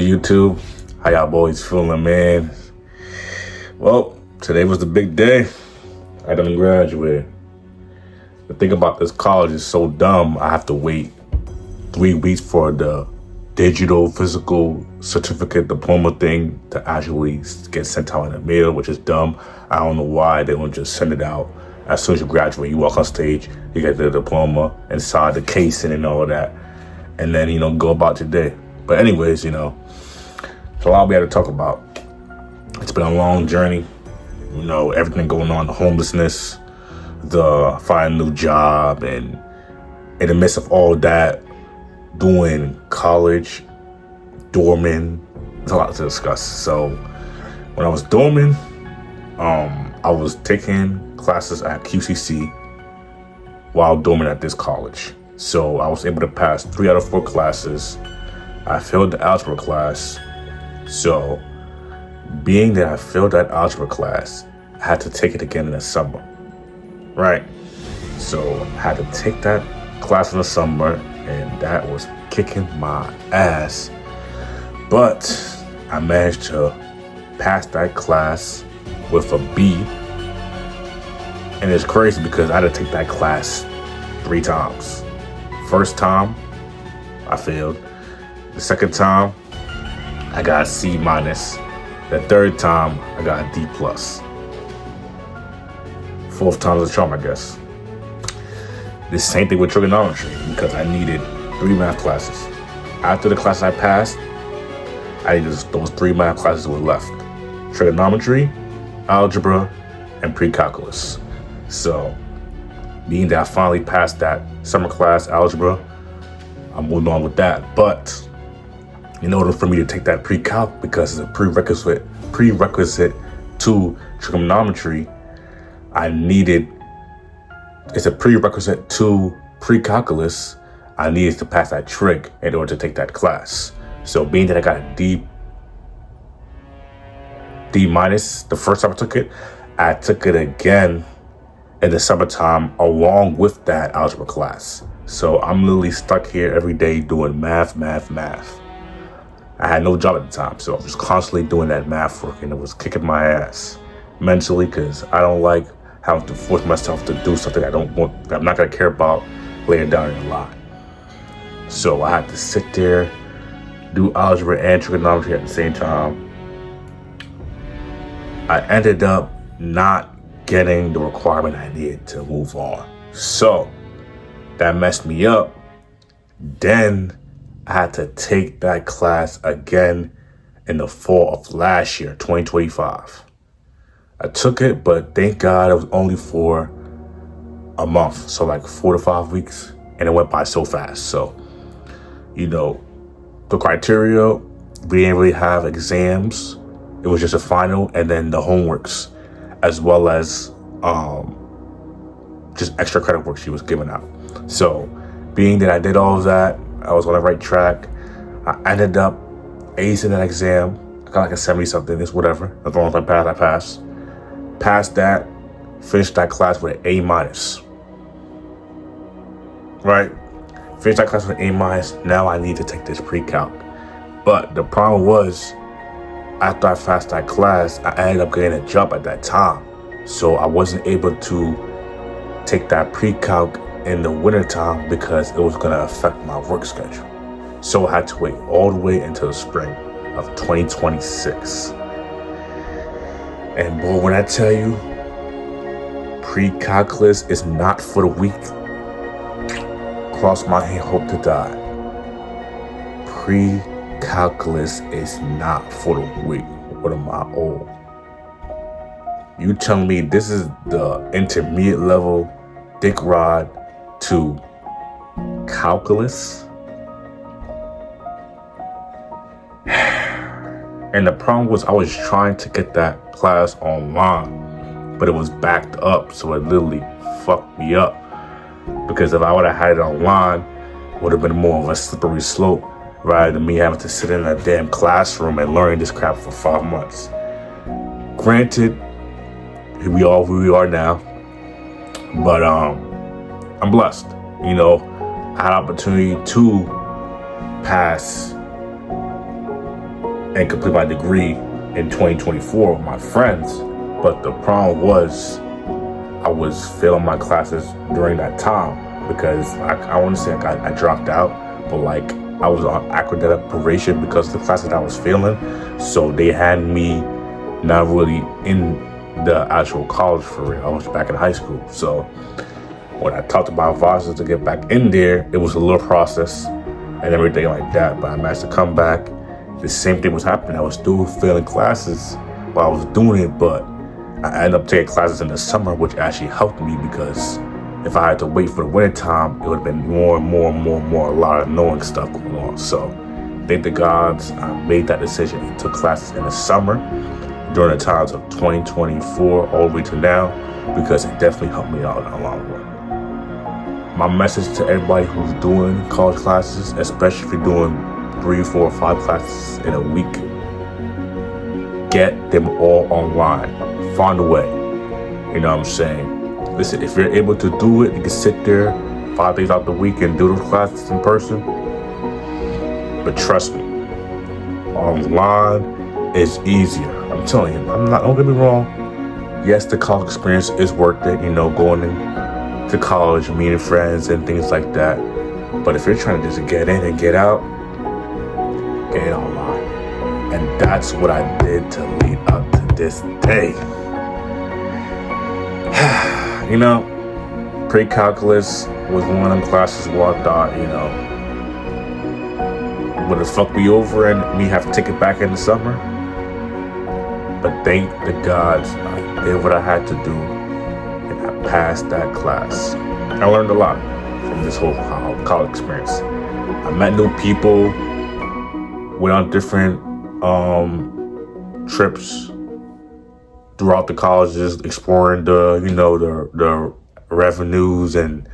YouTube? How y'all boys feeling, man? Well, today was the big day. I done graduated. The thing about this college is so dumb. I have to wait 3 weeks for the digital physical certificate diploma thing to actually get sent out in the mail, which is dumb. I don't know why they don't just send it out as soon as you graduate. You walk on stage, you get the diploma and sign the casing and all of that, and then go about your day. But anyways, there's a lot we had to talk about. It's been a long journey. Everything going on, the homelessness, the finding a new job, and in the midst of all that, doing college, dorming. There's a lot to discuss. So when I was dorming, I was taking classes at QCC while dorming at this college. So I was able to pass 3 out of 4 classes. I failed the algebra class. So being that I failed that algebra class, I had to take it again in the summer, right? So I had to take that class in the summer, and that was kicking my ass. But I managed to pass that class with a B. And it's crazy because I had to take that class 3 times. First time, I failed. The second time, I got a C minus. The third time, I got a D plus. Fourth time was a charm, I guess. The same thing with trigonometry, because I needed 3 math classes. After the class I passed, I needed those 3 math classes were left. Trigonometry, algebra, and pre-calculus. So, being that I finally passed that summer class, algebra, I'm moving on with that. But in order for me to take that pre-calc, because it's a prerequisite to trigonometry, it's a prerequisite to pre-calculus, I needed to pass that trig in order to take that class. So being that I got a D minus the first time I took it again in the summertime along with that algebra class. So I'm literally stuck here every day doing math. I had no job at the time, so I was constantly doing that math work, and it was kicking my ass mentally because I don't like having to force myself to do something I don't want, that I'm not gonna care about later down in the line. So I had to sit there, do algebra and trigonometry at the same time. I ended up not getting the requirement I needed to move on. So that messed me up. Then I had to take that class again in the fall of last year, 2025. I took it, but thank God it was only for a month. So like 4 to 5 weeks, and it went by so fast. So, the criteria, we didn't really have exams. It was just a final and then the homeworks, as well as just extra credit work she was giving out. So being that I did all of that, I was on the right track. I ended up acing that exam. I got like a 70 something, it's whatever. As long as I passed. Passed that, finished that class with an A minus. Right? Finished that class with an A minus. Now I need to take this pre-calc. But the problem was, after I passed that class, I ended up getting a job at that time. So I wasn't able to take that pre-calc in the wintertime because it was going to affect my work schedule. So I had to wait all the way until the spring of 2026. And boy, when I tell you, pre-calculus is not for the weak. Cross my hand, hope to die. Pre-calculus is not for the weak. What am I old? You telling me this is the intermediate level dick rod to calculus? And the problem was I was trying to get that class online, but it was backed up, so it literally fucked me up. Because if I would have had it online, it would have been more of a slippery slope rather than me having to sit in a damn classroom and learning this crap for 5 months. Granted, here we are now, but I'm blessed. I had opportunity to pass and complete my degree in 2024 with my friends. But the problem was I was failing my classes during that time because I want to say I dropped out, but like I was on academic probation because of the classes I was failing. So they had me not really in the actual college for real. I was back in high school. So when I talked to my advisors to get back in there, it was a little process and everything like that. But I managed to come back. The same thing was happening. I was still failing classes while I was doing it, but I ended up taking classes in the summer, which actually helped me because if I had to wait for the winter time, it would have been more, a lot of annoying stuff going on. So thank the gods I made that decision and took classes in the summer during the times of 2024 all the way to now, because it definitely helped me out in the long run. My message to everybody who's doing college classes, especially if you're doing 3, 4, 5 classes in a week, get them all online. Find a way. You know what I'm saying? Listen, if you're able to do it, you can sit there 5 days out the week and do those classes in person. But trust me, online is easier. I'm telling you, don't get me wrong. Yes, the college experience is worth it, going to college, meeting friends and things like that. But if you're trying to just get in and get out, get it online. And that's what I did to lead up to this day. Pre-calculus was one of them classes where I thought, would it fuck me over and me have to take it back in the summer? But thank the gods I did what I had to do and I passed that class. I learned a lot from this whole college experience. I met new people, went on different trips throughout the colleges, exploring the revenues and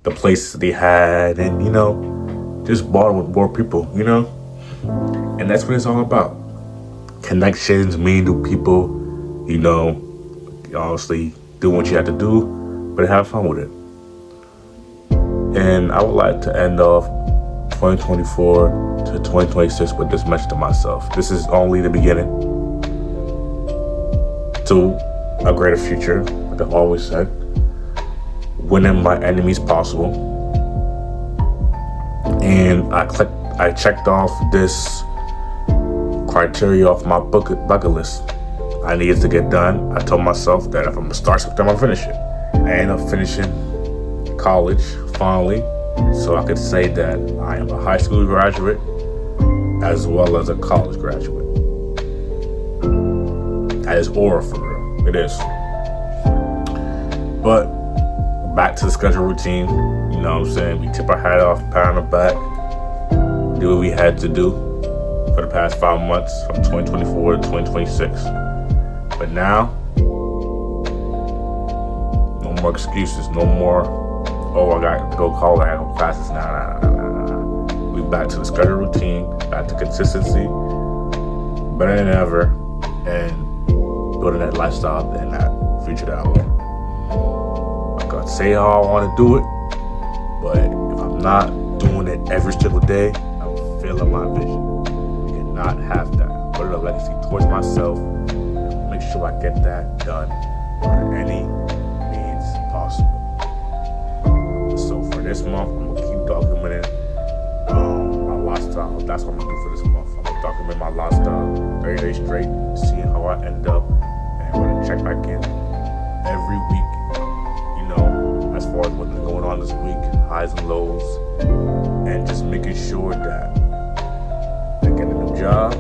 the places they had, and just bonding with more people, and that's what it's all about. Connections, meeting new people, honestly do what you have to do, but have fun with it. And I would like to end off 2024 to 2026 with this message to myself. This is only the beginning to a greater future, like I've always said. Winning my enemies possible. And I checked off this criteria off my bucket list. I needed to get done. I told myself that if I'm gonna start something, I'm gonna finish it. I ended up finishing college finally, so I could say that I am a high school graduate as well as a college graduate. That is aura for real. It is. But back to the schedule routine. You know what I'm saying? We tip our hat off, pat on the back, do what we had to do for the past 5 months from 2024 to 2026. But now, no more excuses, no more, I got to go college, I got no classes. Nah. We back to the schedule routine, back to consistency, better than ever, and building that lifestyle and that future that I want. I can say how I want to do it, but if I'm not doing it every single day, I'm failing my vision. We cannot have that. Put a legacy towards myself. Make sure I get that done by any means possible. So for this month, I'm gonna keep documenting my lifestyle. That's what I'm gonna do for this month. I'm gonna document my lifestyle 30 days straight, see how I end up, and I'm gonna check back in every week. As far as what's been going on this week, highs and lows, and just making sure that I get a new job,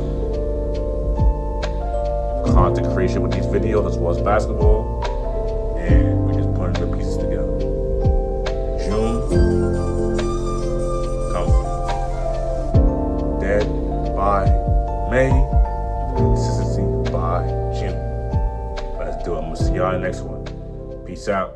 content creation with these videos as well as basketball, and we're just putting the pieces together. June, come dead by May, consistency by June. Let's do it. I'm gonna see y'all in the next one. Peace out.